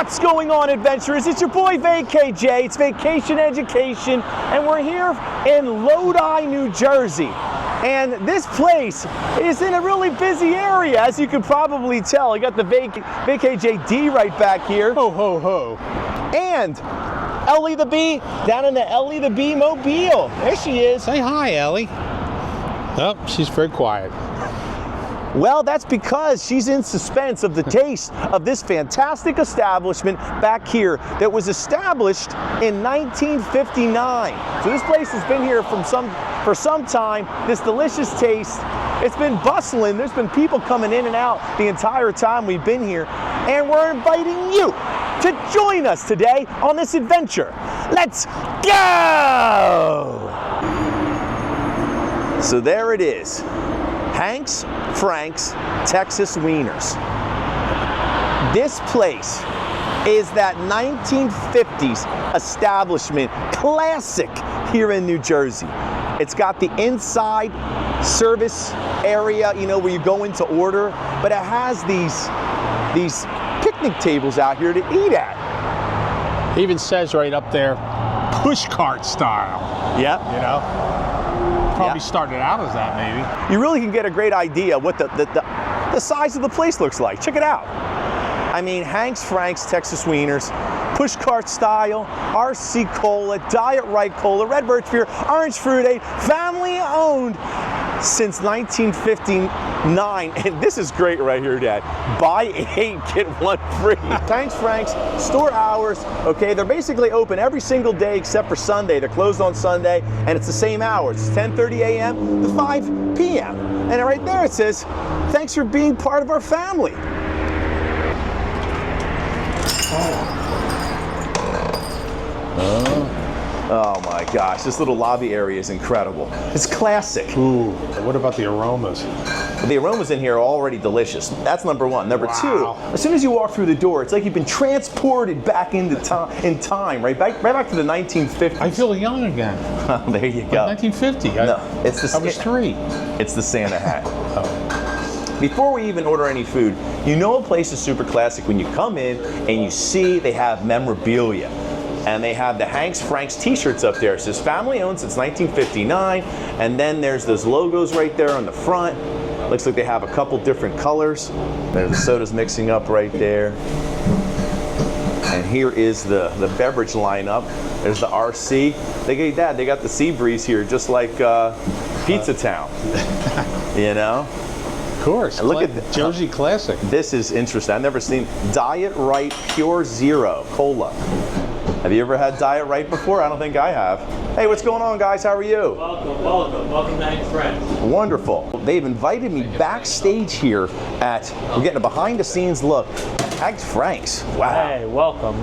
What's going on, adventurers? It's your boy VKJ. It's Vacation Education, and we're here in Lodi, New Jersey. And this place is in a really busy area, as you can probably tell. You got the VKJD right back here. Ho, ho, ho. And Ellie the Bee down in the Ellie the Bee mobile. There she is. Say hi, Ellie. Oh, she's very quiet. Well, that's because she's in suspense of the taste of this fantastic establishment back here that was established in 1959. So this place has been here for some time. This delicious taste. It's been bustling. There's been people coming in and out the entire time we've been here. And we're inviting you to join us today on this adventure. Let's go! So there it is. Hank's Frank's Texas Wieners. This place is that 1950s establishment classic here in New Jersey. It's got the inside service area, you know, where you go in to order, but it has these picnic tables out here to eat at. It even says right up there, push cart style. Yep. You know? Probably started out as that, maybe. You really can get a great idea what the size of the place looks like. Check it out. I mean, Hank's Frank's Texas Wieners, push cart style, RC Cola, Diet Right Cola, Red Birch Beer, Orange Fruitade, family owned since 1959. And this is great right here, Dad. Buy 8, get 1 free. Hank's Frank's, store hours, okay, they're basically open every single day except for Sunday. They're closed on Sunday, and it's the same hours. It's 10:30 a.m. to 5 p.m. And right there it says, thanks for being part of our family. Oh my gosh, this little lobby area is incredible. It's classic. Ooh, what about the aromas? The aromas in here are already delicious. That's number one. Number Wow. two, as soon as you walk through the door, it's like you've been transported back into time, right back to the 1950s. I feel young again. There you go. 1950. No, it's the I was 3. It's the Santa hat. Oh. Before we even order any food, you know a place is super classic when you come in and you see they have memorabilia. And they have the Hank's Frank's t-shirts up there. It says family owned since 1959. And then there's those logos right there on the front. Looks like they have a couple different colors. There's the sodas mixing up right there. And here is the beverage lineup. There's the RC. They got the Sea Breeze here, just like Pizza Town. You know? Of course. And look at Jersey Classic. This is interesting. I've never seen Diet Right Pure Zero Cola. Have you ever had Diet Right before? I don't think I have. Hey, what's going on, guys? How are you? Welcome to Hank's Friends. Wonderful. They've invited me backstage here at, we're getting a behind the scenes look, Hank's Frank's. Wow. Hey, welcome.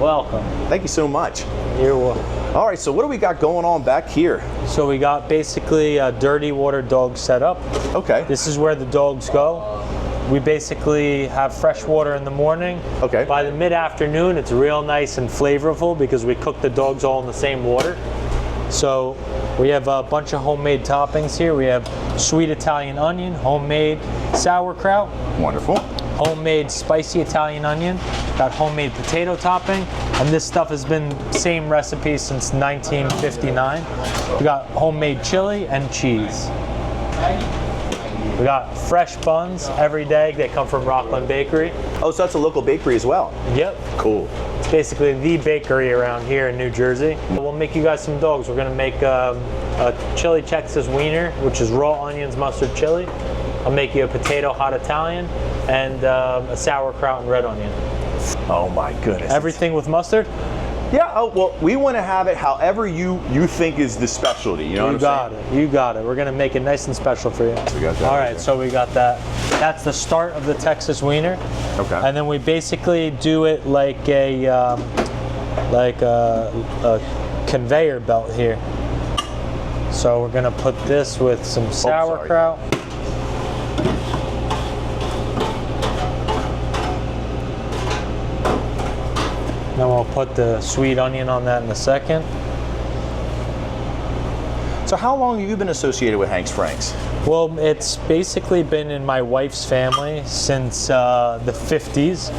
Thank you so much. You're welcome. All right, so what do we got going on back here? So we got basically a dirty water dog setup. Okay. This is where the dogs go. We basically have fresh water in the morning. Okay. By the mid-afternoon, it's real nice and flavorful because we cook the dogs all in the same water. So we have a bunch of homemade toppings here. We have sweet Italian onion, homemade sauerkraut, Wonderful. homemade spicy Italian onion, got homemade potato topping, and this stuff has been same recipe since 1959. We got homemade chili and cheese. We got fresh buns every day. They come from Rockland Bakery. Oh, so that's a local bakery as well. Yep. Cool. It's basically the bakery around here in New Jersey. We'll make you guys some dogs. We're gonna make a chili Texas Wiener, which is raw onions, mustard, chili. I'll make you a potato hot Italian and a sauerkraut and red onion. Oh my goodness. Everything with mustard? Yeah, oh, well, we want to have it however you think is the specialty. You know what I'm saying? You got it. We're going to make it nice and special for you. We got that All right right, so we got that. That's the start of the Texas Wiener. Okay. And then we basically do it like a conveyor belt here. So we're going to put this with some sauerkraut. Then we'll put the sweet onion on that in a second. So how long have you been associated with Hank's Franks? Well, it's basically been in my wife's family since the 50s.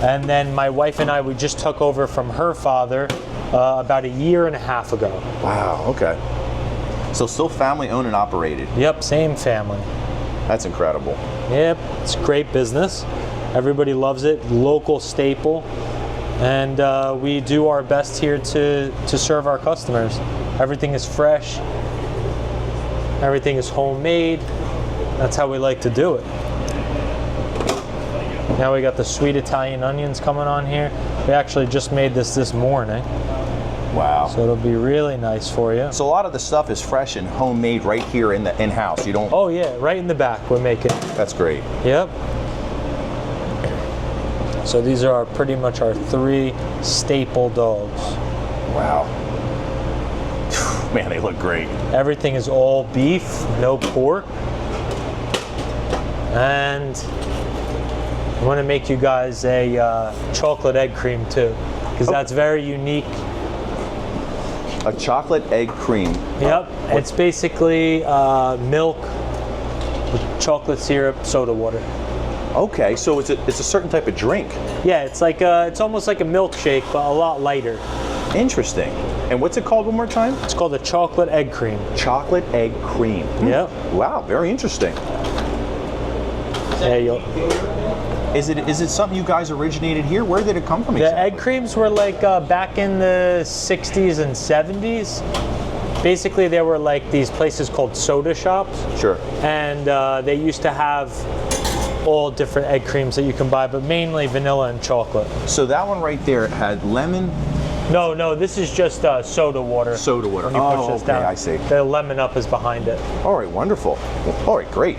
And then my wife and I, we just took over from her father about a year and a half ago. Wow, okay. So still family owned and operated. Yep, same family. That's incredible. Yep, it's great business. Everybody loves it, local staple. And we do our best here to serve our customers. Everything is fresh. Everything is homemade. That's how we like to do it. Now we got the sweet Italian onions coming on here. We actually just made this morning. Wow. So it'll be really nice for you. So a lot of the stuff is fresh and homemade right here in the in-house. You don't. Oh yeah, right in the back we're making. That's great. Yep. So these are pretty much our 3 staple dogs. Wow. Man, they look great. Everything is all beef, no pork. And I want to make you guys a chocolate egg cream too, because that's very unique. A chocolate egg cream. Yep, it's basically milk with chocolate syrup, soda water. Okay, so it's a certain type of drink. Yeah, it's like it's almost like a milkshake, but a lot lighter. Interesting. And what's it called one more time? It's called a chocolate egg cream. Chocolate egg cream. Yep. Wow, very interesting. Yeah, Is it something you guys originated here? Where did it come from the exactly? egg creams were like back in the 60s and 70s. Basically, there were like these places called soda shops. Sure. And they used to have all different egg creams that you can buy, but mainly vanilla and chocolate. So that one right there had lemon. No, this is just soda water. Soda water. When you push this okay, down, I see. the lemon up is behind it. All right, wonderful. All right, great.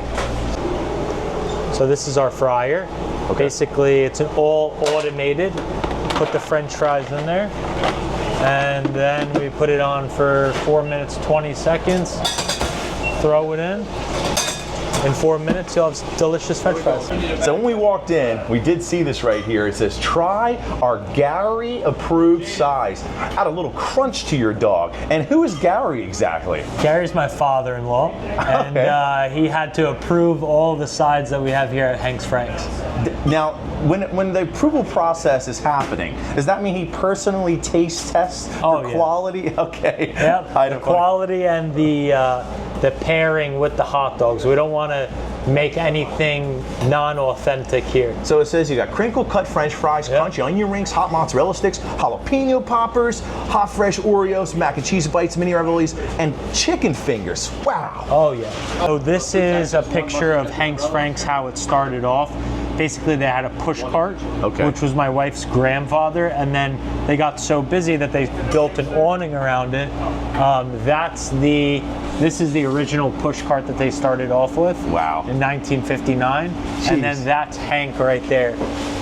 So this is our fryer. Okay. Basically, it's an all automated. Put the French fries in there, and then we put it on for 4 minutes 20 seconds. Throw it in. In 4 minutes, you'll have delicious French fries. So when we walked in, we did see this right here. It says, try our Gary approved size. Add a little crunch to your dog. And who is Gary exactly? Gary's my father-in-law, and he had to approve all the sides that we have here at Hank's Franks. Now, when the approval process is happening, does that mean he personally taste tests for quality? Okay. Yep. The quality and the pairing with the hot dogs. We don't want to make anything non-authentic here. So it says you got crinkle cut French fries, crunchy onion rings, hot mozzarella sticks, jalapeno poppers, hot fresh Oreos, mac and cheese bites, mini raviolis, and chicken fingers. Wow. Oh yeah. So this is a picture of Hank's Franks, how it started off. Basically, they had a push cart, which was my wife's grandfather, and then they got so busy that they built an awning around it. This is the original push cart that they started off with. Wow. In 1959, and then that's Hank right there.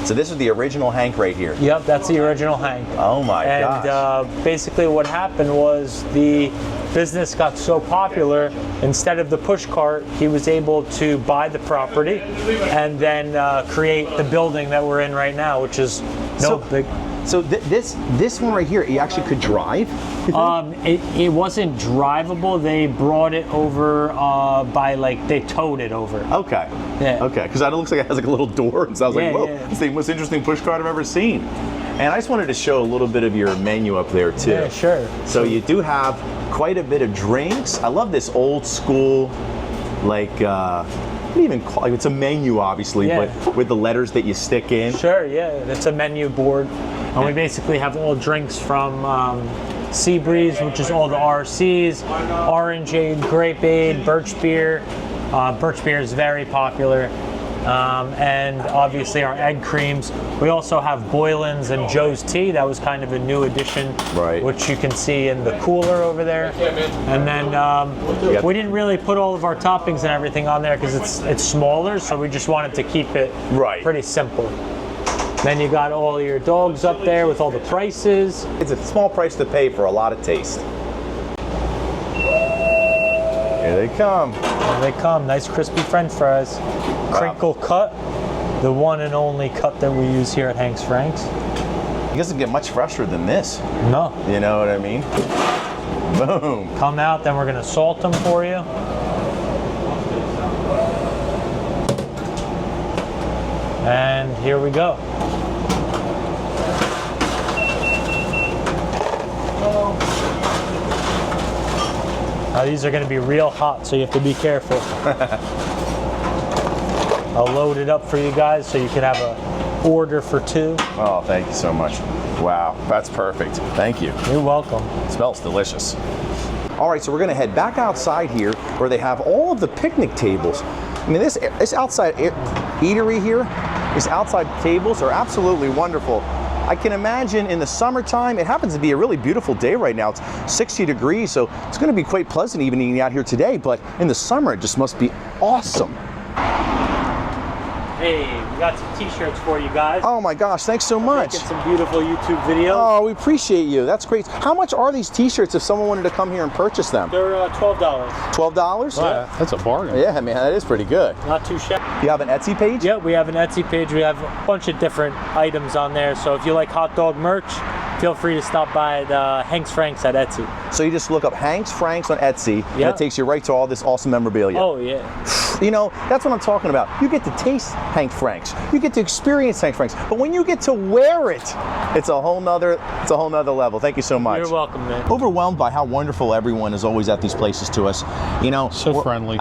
So this is the original Hank right here. Yep, that's the original Hank. Oh my gosh. And basically what happened was the business got so popular, instead of the push cart, he was able to buy the property and then create the building that we're in right now, which is big. So this one right here, he actually could drive? It wasn't drivable. They brought it over they towed it over. Okay. Yeah. Okay, because it looks like it has like a little door, and so I was like, whoa, yeah. it's the most interesting push cart I've ever seen. And I just wanted to show a little bit of your menu up there too. Yeah, sure. So you do have quite a bit of drinks. I love this old school, like, what do you even call it? It's a menu, obviously, but with the letters that you stick in. Sure, yeah, it's a menu board. And we basically have all drinks from Sea Breeze, which is all the RCs, Orangeade, Grapeade, Birch Beer. Birch Beer is very popular. And obviously our egg creams. We also have Boylan's and Joe's Tea. That was kind of a new addition, which you can see in the cooler over there. And then we didn't really put all of our toppings and everything on there because it's smaller, so we just wanted to keep it pretty simple. Then you got all your dogs up there with all the prices. It's a small price to pay for a lot of taste. Here they come. Here they come. Nice crispy French fries. Crinkle cut. The one and only cut that we use here at Hank's Franks. It doesn't get much fresher than this. No. You know what I mean? Boom. Come out, then we're gonna salt them for you. And here we go. Now these are gonna be real hot, so you have to be careful. I'll load it up for you guys so you can have a order for 2. Oh, thank you so much. Wow, that's perfect. Thank you. You're welcome. It smells delicious. All right, so we're gonna head back outside here where they have all of the picnic tables. I mean, this outside eatery here, these outside tables are absolutely wonderful. I can imagine in the summertime, it happens to be a really beautiful day right now. It's 60 degrees, so it's gonna be quite pleasant even eating out here today, but in the summer, it just must be awesome. Hey, we got some t-shirts for you guys. Oh my gosh, thanks so much. Making some beautiful YouTube videos. Oh, we appreciate you. That's great. How much are these t-shirts if someone wanted to come here and purchase them? They're $12. $12? Wow, that's a bargain. Yeah, man, that is pretty good. Not too shabby. You have an Etsy page? Yeah, we have an Etsy page. We have a bunch of different items on there. So if you like hot dog merch, feel free to stop by at Hank's Franks at Etsy. So you just look up Hank's Franks on Etsy, and Yeah. it takes you right to all this awesome memorabilia. Oh, yeah. You know, that's what I'm talking about. You get to taste Hank Franks. You get to experience Hank Franks. But when you get to wear it, it's a whole nother level. Thank you so much. You're welcome, man. Overwhelmed by how wonderful everyone is always at these places to us. You know, So friendly.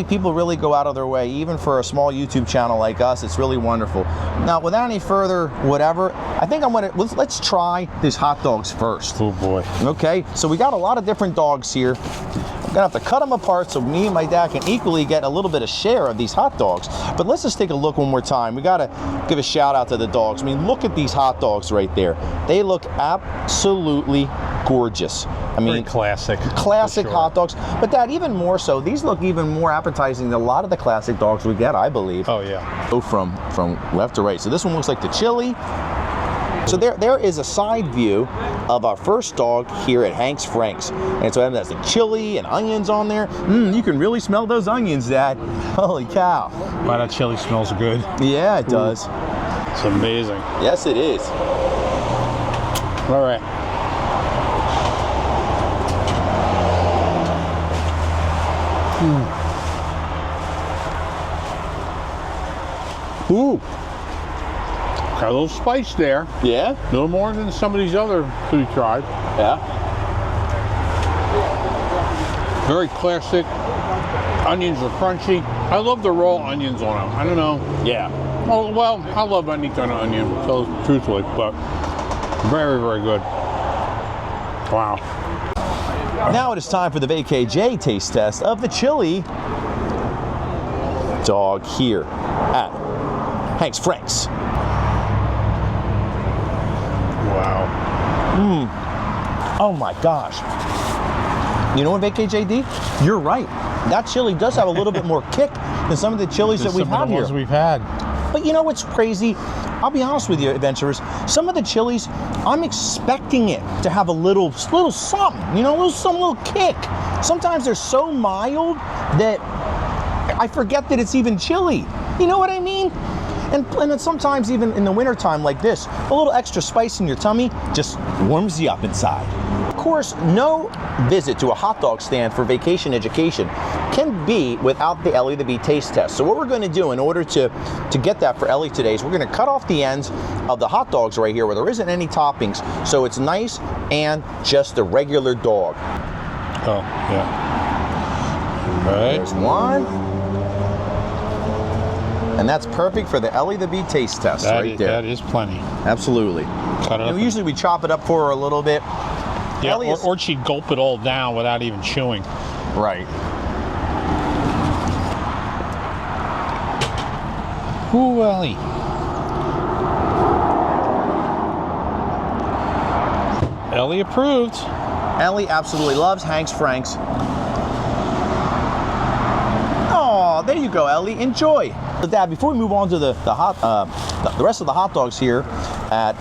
People really go out of their way, even for a small YouTube channel like us. It's really wonderful. Now, without any further whatever, I think let's try these hot dogs first. Oh boy. Okay, so we got a lot of different dogs here. I'm gonna have to cut them apart so me and my dad can equally get a little bit of share of these hot dogs. But let's just take a look one more time. We gotta give a shout out to the dogs. I mean, look at these hot dogs right there. They look absolutely gorgeous. I mean, Very classic. classic for sure. hot dogs. But Dad, even more so, these look even more appetizing than a lot of the classic dogs we get, I believe. Oh yeah. Go from left to right. So this one looks like the chili. So there is a side view of our first dog here at Hank's Franks. And so it has the chili and onions on there. You can really smell those onions, Dad. Holy cow. Wow, that chili smells good. Yeah, it does. It's amazing. Yes, it is. All right. Ooh. Got a little spice there. Yeah? A little more than some of these other food we tried. Yeah. Very classic. Onions are crunchy. I love the raw onions on them. I don't know. Yeah. Oh, well, I love any kind of onion, so truthfully, but very, very good. Wow. Now it is time for the VKJ taste test of the chili dog here at Hank's Franks. Wow. Oh my gosh. You know what, VKJD? You're right. That chili does have a little bit more kick than some of the chilies that we've Some of had the here. ones we've had. But you know what's crazy? I'll be honest with you, adventurers. Some of the chilies, I'm expecting it to have a little something, you know, some little kick. Sometimes they're so mild that I forget that it's even chili. You know what I mean? And then sometimes even in the wintertime like this, a little extra spice in your tummy just warms you up inside. Of course, no visit to a hot dog stand for vacation education can be without the Ellie the Bee taste test. So what we're going to do in order to get that for Ellie today is we're going to cut off the ends of the hot dogs right here where there isn't any toppings, so it's nice and just a regular dog. Oh, yeah. Right. There's one. And that's perfect for the Ellie the Bee taste test right there. That is plenty. Absolutely. Cut it up. Usually we chop it up for her a little bit. Yeah, Ellie is- or she'd gulp it all down without even chewing. Right. Ooh, Ellie. Ellie approved. Ellie absolutely loves Hank's Franks. Oh, there you go, Ellie. Enjoy. But Dad, before we move on to the rest of the hot dogs here at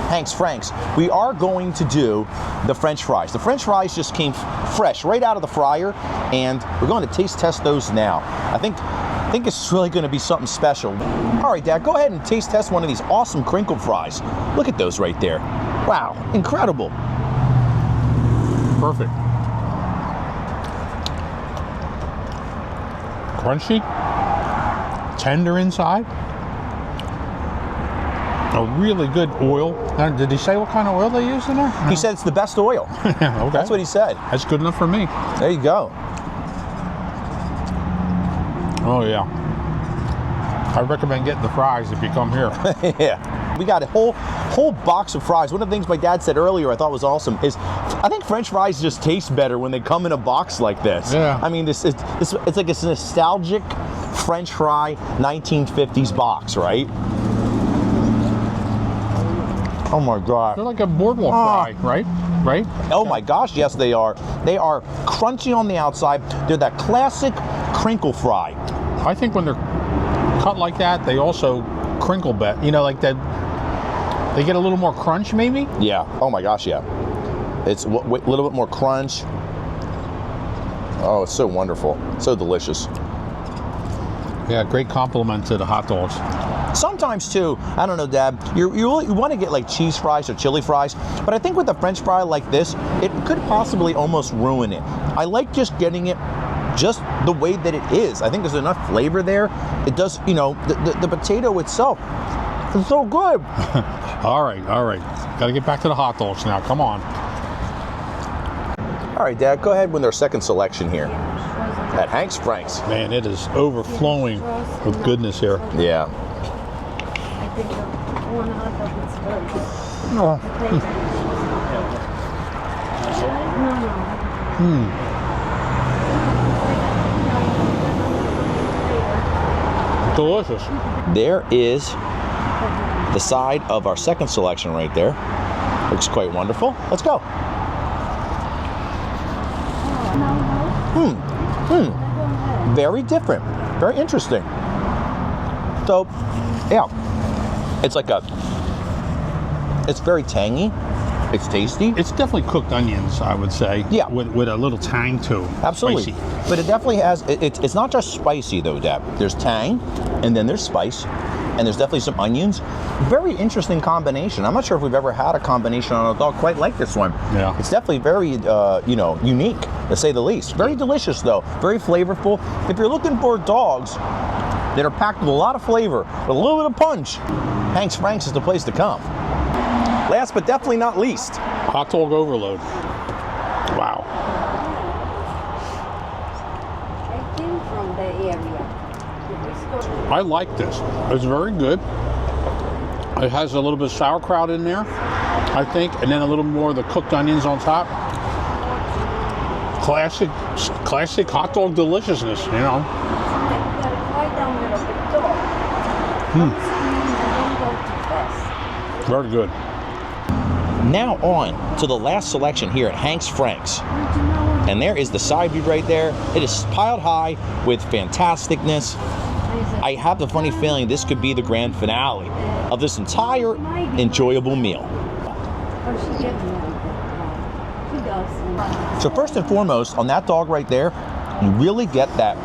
Hank's Franks, we are going to do the French fries. The French fries just came fresh right out of the fryer, and we're going to taste test those now. I think it's really going to be something special. All right, Dad, go ahead and taste test one of these awesome crinkle fries. Look at those right there. Wow, incredible. Perfect. Crunchy, tender inside. A really good oil. Now, did he say what kind of oil they use in there? He said it's the best oil. Okay. That's what he said. That's good enough for me. There you go. Oh yeah. I recommend getting the fries if you come here. Yeah. We got a whole box of fries. One of the things my dad said earlier I thought was awesome is I think French fries just taste better when they come in a box like this. Yeah. I mean, it's like a nostalgic French fry 1950s box, right? Oh my God. They're like a boardwalk fry, right? Right? Oh my gosh, yes they are. They are crunchy on the outside. They're that classic crinkle fry. I think when they're cut like that, they also crinkle bet. You know, like that. They get a little more crunch, maybe. Yeah. Oh my gosh, yeah. It's a little bit more crunch. Oh, it's so wonderful. So delicious. Yeah, great compliment to the hot dogs. Sometimes too, I don't know, Dad, you want to get like cheese fries or chili fries, but I think with a French fry like this, it could possibly almost ruin it. I like just getting it just the way that it is. I think there's enough flavor there. It does, you know, the potato itself is so good. All right. Got to get back to the hot dogs now. Come on. All right, Dad, go ahead with our second selection here at Hank's Frank's. Man, it is overflowing with goodness here. Yeah. Delicious. There is the side of our second selection right there. Looks quite wonderful. Let's go. Very different. Very interesting. So, yeah. It's very tangy. It's tasty. It's definitely cooked onions, I would say. Yeah. With a little tang to it. Absolutely. Spicy. But it definitely has, it's not just spicy though, Deb. There's tang, and then there's spice, and there's definitely some onions. Very interesting combination. I'm not sure if we've ever had a combination on a dog quite like this one. Yeah. It's definitely very, unique, to say the least. Very delicious though, very flavorful. If you're looking for dogs that are packed with a lot of flavor, with a little bit of punch, Hank's Frank's is the place to come. Last but definitely not least, Hot dog overload. Wow. I came from the area. I like this. It's very good. It has a little bit of sauerkraut in there, I think, and then a little more of the cooked onions on top. Classic hot dog deliciousness, you know. Very good. now on to the last selection here at Hank's Frank's. And there is the side view right there. It is piled high with fantasticness. I have the funny feeling this could be the grand finale of this entire enjoyable meal. So first and foremost, on that dog right there, you really get that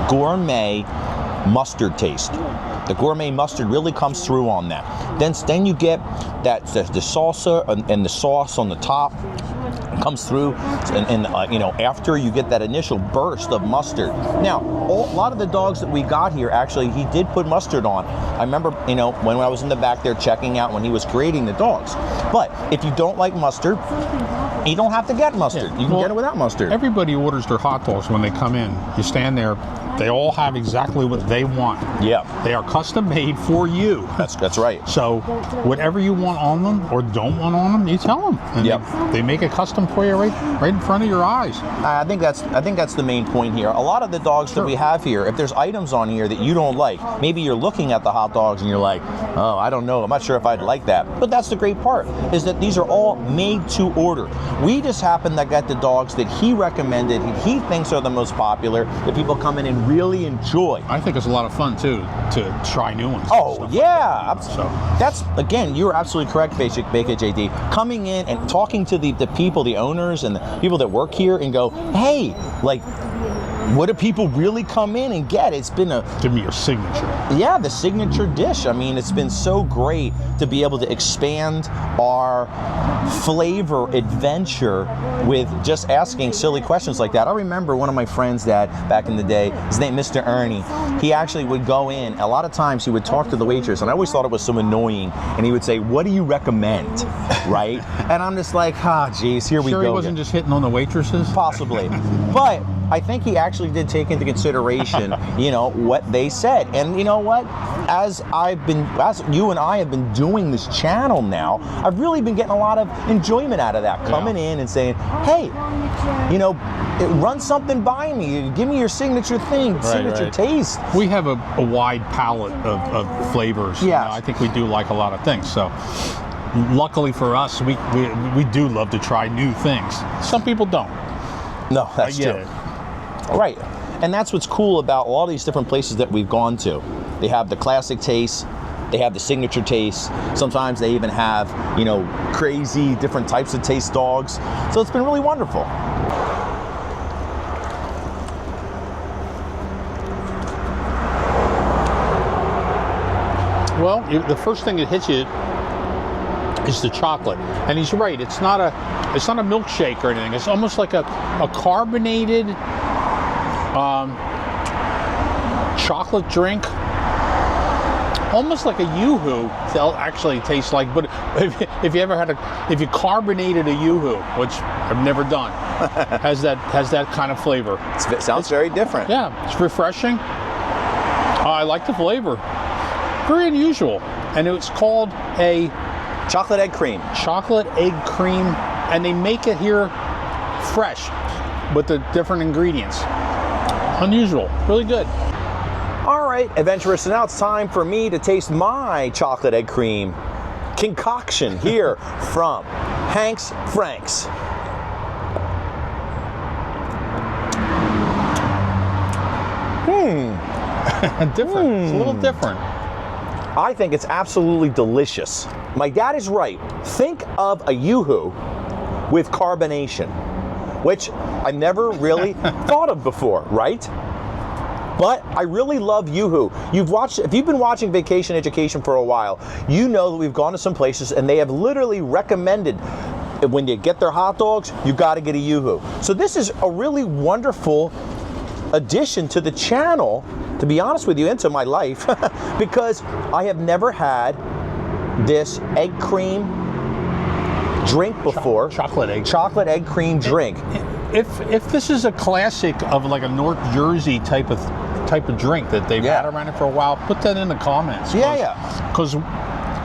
gourmet mustard taste. The gourmet mustard really comes through on that. Then you get that the salsa and the sauce on the top comes through, and after you get that initial burst of mustard. Now, a lot of the dogs that we got here, actually, he did put mustard on. I remember, when I was in the back there checking out when he was grading the dogs. But if you don't like mustard, you don't have to get mustard. You can get it without mustard. Everybody orders their hot dogs when they come in. You stand there, they all have exactly what they want. Yeah. They are custom made for you. That's right. So whatever you want on them or don't want on them, you tell them. And Yep. they make it custom for you right in front of your eyes. I think that's the main point here. A lot of the dogs that we have here, if there's items on here that you don't like, maybe you're looking at the hot dogs and you're like, oh, I don't know, I'm not sure if I'd like that. But that's the great part, is that these are all made to order. We just happen to get the dogs that he recommended, he thinks are the most popular, that people come in and really enjoy. I think it's a lot of fun too to try new ones. Oh yeah, So that's, again, you're absolutely correct, Bake It JD. Coming in and talking to the people, the owners and the people that work here, and go, hey, like, what do people really come in and get? It's been a Give me your signature. yeah, the signature dish. I mean, it's been so great to be able to expand our flavor adventure with just asking silly questions like that. I remember one of my friends that back in the day, his name Mr. Ernie, he actually would go in, a lot of times he would talk to the waitress, and I always thought it was so annoying, and he would say, what do you recommend, right? And I'm just like, geez, here we go. Sure, he wasn't just hitting on the waitresses? Possibly. But I think he actually did take into consideration, what they said. And you know what? As you and I have been doing this channel now, I've really been getting a lot of enjoyment out of that. Coming in and saying, hey, run something by me. Give me your signature thing, signature taste. We have a wide palette of flavors. Yeah. I think we do like a lot of things. So luckily for us, we do love to try new things. Some people don't. No, that's true. Right. And that's what's cool about all these different places that we've gone to. They have the classic taste, they have the signature taste. Sometimes they even have, crazy different types of taste dogs. So it's been really wonderful. Well, the first thing that hits you is the chocolate, and he's right. It's not a milkshake or anything. It's almost like a carbonated chocolate drink, almost like a Yoo-hoo. They'll actually taste like. But if you carbonated a Yoo-hoo, which I've never done, has that kind of flavor. It sounds very different. Yeah, it's refreshing. I like the flavor. Very unusual, and it's called a chocolate egg cream. Chocolate egg cream, and they make it here fresh with the different ingredients. Unusual, really good. All right, adventurers, so now it's time for me to taste my chocolate egg cream concoction here from Hank's Frank's. Different. It's a little different. I think it's absolutely delicious. My dad is right. Think of a Yoo-hoo with carbonation, which I never really thought of before, right? But I really love Yoo-hoo. If you've been watching Vacation Education for a while, you know that we've gone to some places and they have literally recommended when you get their hot dogs, you got to get a Yoo-hoo. So this is a really wonderful addition to the channel, to be honest with you, into my life, because I have never had this egg cream drink before. Chocolate egg cream drink. If this is a classic of like a North Jersey type of drink that they've had around it for a while, put that in the comments. Because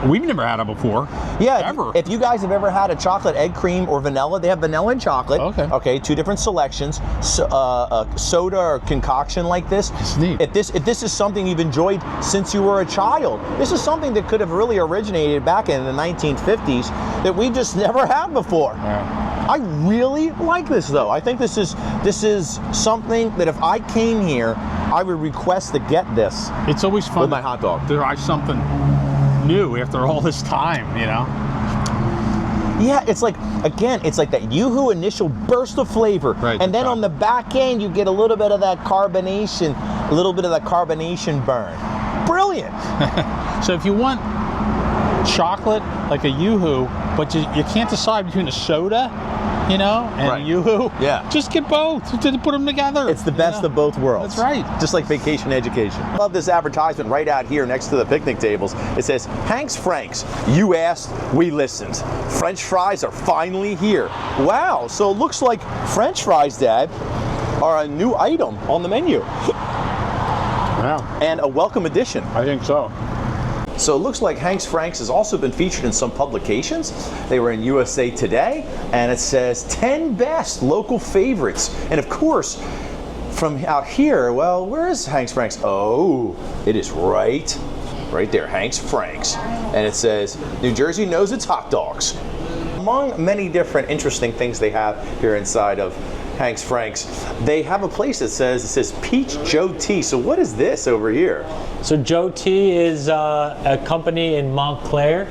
we've never had it before. Yeah, ever. If you guys have ever had a chocolate egg cream or vanilla, they have vanilla and chocolate. Okay, two different selections. Soda or concoction like this. It's neat. If this is something you've enjoyed since you were a child, this is something that could have really originated back in the 1950s that we just never had before. Yeah. I really like this though. I think this is something that if I came here, I would request to get this. It's always fun with my hot dog. To try something new after all this time, Yeah, it's like that Yoo-hoo initial burst of flavor, and then on the back end you get a little bit of that carbonation, burn. Brilliant. So if you want chocolate like a Yoo-hoo, but you can't decide between a soda, and a Yoo-hoo, just get both. Put them together. It's the best of both worlds. That's right. Just like Vacation Education. I love this advertisement right out here next to the picnic tables. It says, Hank's Frank's. You asked, we listened. French fries are finally here. Wow, so it looks like French fries, Dad, are a new item on the menu. Yeah. And a welcome addition. I think so. So it looks like Hank's Frank's has also been featured in some publications. They were in USA Today, and it says 10 best local favorites. And of course, from out here, well, where is Hank's Frank's? Oh, it is right there, Hank's Frank's. And it says, New Jersey knows its hot dogs. Among many different interesting things they have here inside of Hank's Frank's, they have a place that says Peach Joe Tea. So what is this over here? So Joe Tea is a company in Montclair.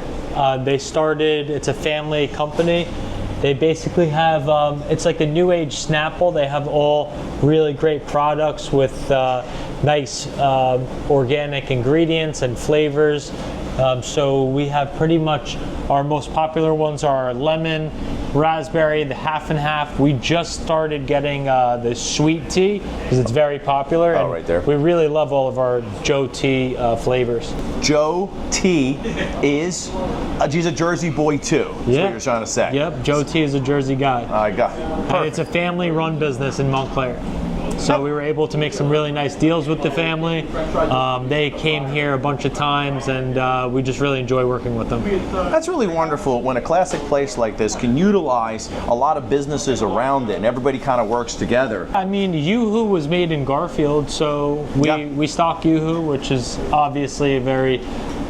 They started, it's a family company. They basically have, it's like the new age Snapple. They have all really great products with nice organic ingredients and flavors. So we have pretty much our most popular ones are lemon, raspberry, the half and half. We just started getting the sweet tea because it's very popular. Oh, right there. We really love all of our Joe Tea flavors. Joe T is, he's a Jersey boy too, is what you're trying to say. Yep, Joe T is a Jersey guy. I got it. And it's a family-run business in Montclair. So we were able to make some really nice deals with the family. They came here a bunch of times, and we just really enjoy working with them. That's really wonderful when a classic place like this can utilize a lot of businesses around it and everybody kind of works together. I mean, Yoo-Hoo was made in Garfield, so we stock Yoo-Hoo, which is obviously very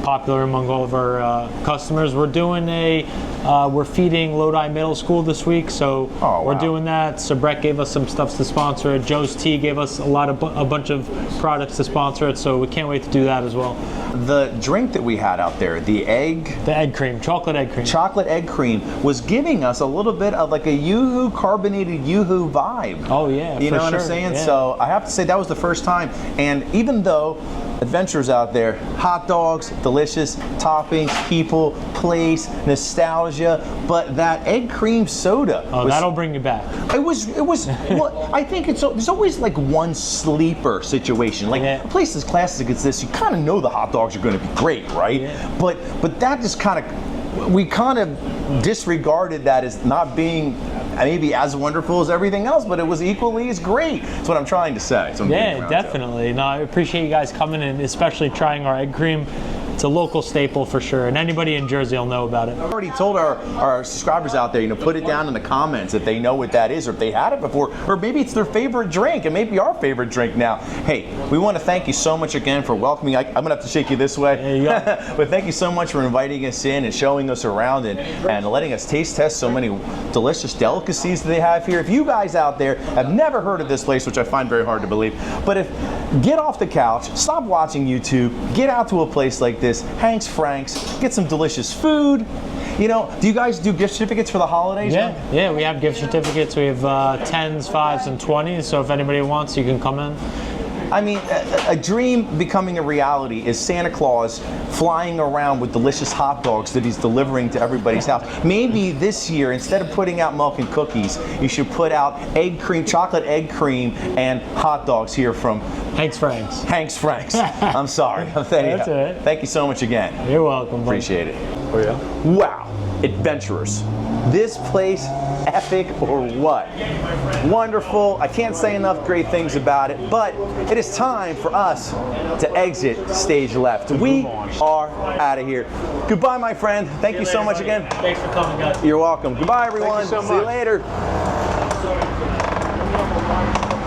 popular among all of our customers. We're doing we're feeding Lodi Middle School this week, so we're doing that. So Brett gave us some stuff to sponsor it. Joe's Tea gave us a bunch of products to sponsor it, so we can't wait to do that as well. The drink that we had out there, the egg cream, chocolate egg cream. Chocolate egg cream was giving us a little bit of like a Yoo-Hoo, carbonated Yoo-Hoo vibe. Oh yeah, you know what I'm saying? Yeah. So I have to say that was the first time, and even though adventurers out there, hot dogs, delicious toppings, people, place, nostalgia, but that egg cream soda. That'll bring you back. It was. Well, I think there's always like one sleeper situation. Like a place as classic as this, you kind of know the hot dogs are going to be great, right? Yeah. But that just we kind of disregarded that as not being maybe as wonderful as everything else, but it was equally as great. That's what I'm trying to say. Yeah, definitely. No, I appreciate you guys coming and especially trying our egg cream. It's a local staple for sure, and anybody in Jersey will know about it. I've already told our subscribers out there, put it down in the comments if they know what that is, or if they had it before, or maybe it's their favorite drink, and maybe our favorite drink now. Hey, we want to thank you so much again for welcoming. I'm going to have to shake you this way. There you go. But thank you so much for inviting us in and showing us around and letting us taste test so many delicious delicacies that they have here. If you guys out there have never heard of this place, which I find very hard to believe, but get off the couch, stop watching YouTube, get out to a place like this, Hanks Frank's, get some delicious food. Do you guys do gift certificates for the holidays? Yeah, we have gift certificates. We have 10s, 5s, and 20s, so if anybody wants, you can come in. I mean, a dream becoming a reality is Santa Claus flying around with delicious hot dogs that he's delivering to everybody's house. Maybe this year, instead of putting out milk and cookies, you should put out chocolate egg cream, and hot dogs here from Hanks Frank's. Hanks Frank's. I'm sorry. That's all right. Thank you so much again. You're welcome. Appreciate it. Oh yeah. Wow, adventurers. This place, epic or what? Wonderful. I can't say enough great things about it, but it is time for us to exit stage left. We are out of here. Goodbye, my friend. Thank you so much again. Thanks for coming, guys. You're welcome. Goodbye, everyone. Thank you so much. See you later.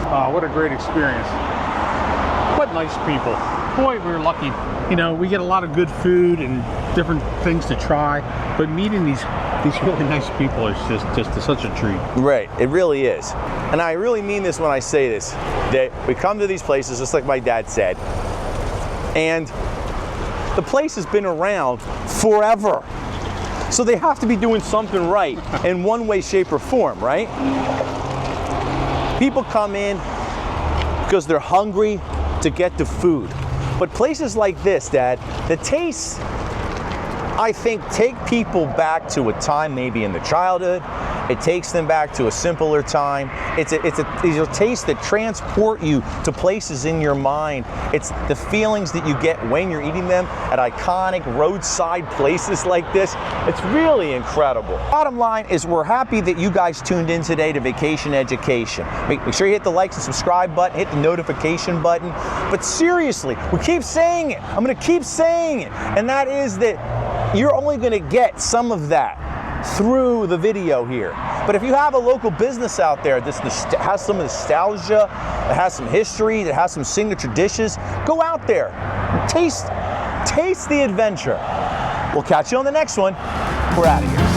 Oh, what a great experience. What nice people. Boy, we're lucky. We get a lot of good food and different things to try, but meeting these really nice people is just such a treat. Right, it really is. And I really mean this when I say this, that we come to these places, just like my dad said, and the place has been around forever. So they have to be doing something right in one way, shape, or form, right? People come in because they're hungry to get the food. But places like this, Dad, the tastes, I think, take people back to a time maybe in the childhood. It takes them back to a simpler time. It's a taste that transport you to places in your mind. It's the feelings that you get when you're eating them at iconic roadside places like this. It's really incredible. Bottom line is we're happy that you guys tuned in today to Vacation Education. Make sure you hit the like and subscribe button, hit the notification button. But seriously, we keep saying it. I'm going to keep saying it. And that is that you're only going to get some of that through the video here. But if you have a local business out there that has some nostalgia, that has some history, that has some signature dishes, go out there, taste the adventure. We'll catch you on the next one. We're out of here.